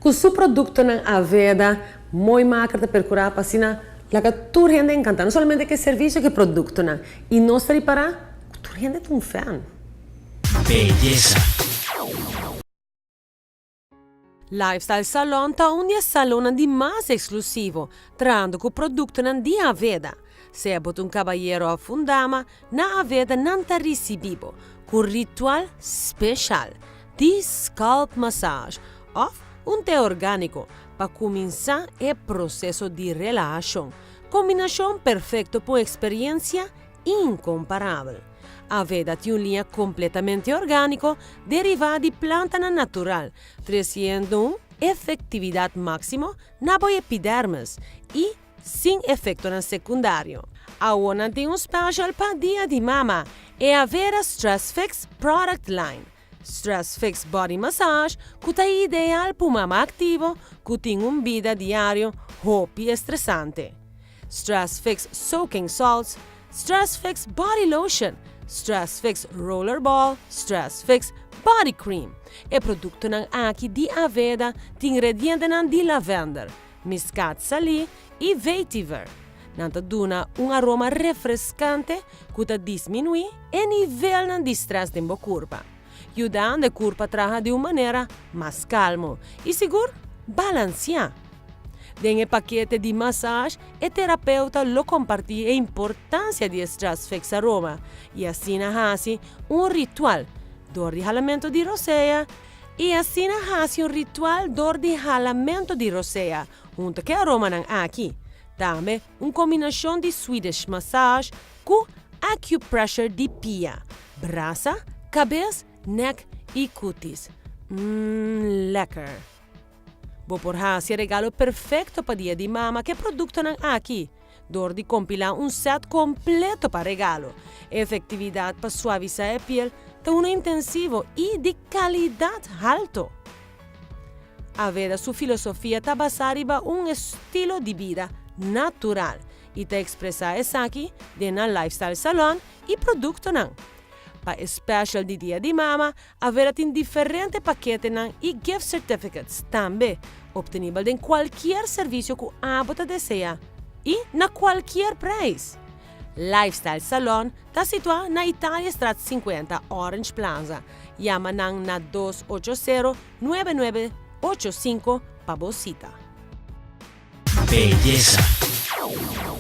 Com o produto na Aveda, muito máquina para curar para assim, la que tu gente encanta, não somente que serviço que produto na, e não está para tu gente é um fã. Belleza. Lifestyle Salon tá um salão de mais exclusivo, trando com produto de Aveda. Se é um cavalheiro a fundama, na Aveda não está recebido, com ritual especial de scalp massage, ou té orgânico, para começar o processo de relaxação. Combinação perfeita para uma experiência incomparável. Aveda tem uma linha completamente orgânica, derivada de planta natural, trazendo efetividade máxima na epidermis e sem efeito secundário. A ONA tem special para dia de mama, é a Aveda Stress Fix Product Line. Stress Fix Body Massage, que é ideal para mama ativo, que tem vida diária e estressante. Stress Fix Soaking Salts, Stress Fix Body Lotion, Stress Fix Rollerball, Stress Fix Body Cream. E produto aqui de Aveda tem ingredientes de lavender, muscat sali e vetiver. Nanta duna aroma refrescante que diminui o nível de stress da curva, ajudando a curva a trabalhar de uma maneira mais calma e segura balanceada. Nel paquete de massagem, o terapeuta lo compartilha a importância de Stress Fix aroma e assim hace ritual dor de jalamento de roseia e assim hace ritual dor de jalamento de roseia, junto que aroma aqui. Também combinação de Swedish massage com acupressure de pia, braça, cabeça, neck e cutis. Lekker! Vou por esse regalo perfeito para dia de mama que produto aqui. Dor de compilar set completo para regalo. Efetividade para suavizar a pele, tão intensivo e de qualidade alto. Aveda sua filosofia está basada em estilo de vida natural e te expressa isso aqui na Lifestyle Salon e produto Para especial de dia de mama, Aveda tem diferentes paquetes e gift certificates também, obtenível em qualquer serviço que você deseja e na qualquer preço. Lifestyle Salon está situado na Itália Strat 50 Orange Plaza. Chama na 280-9985 para visita. Belleza.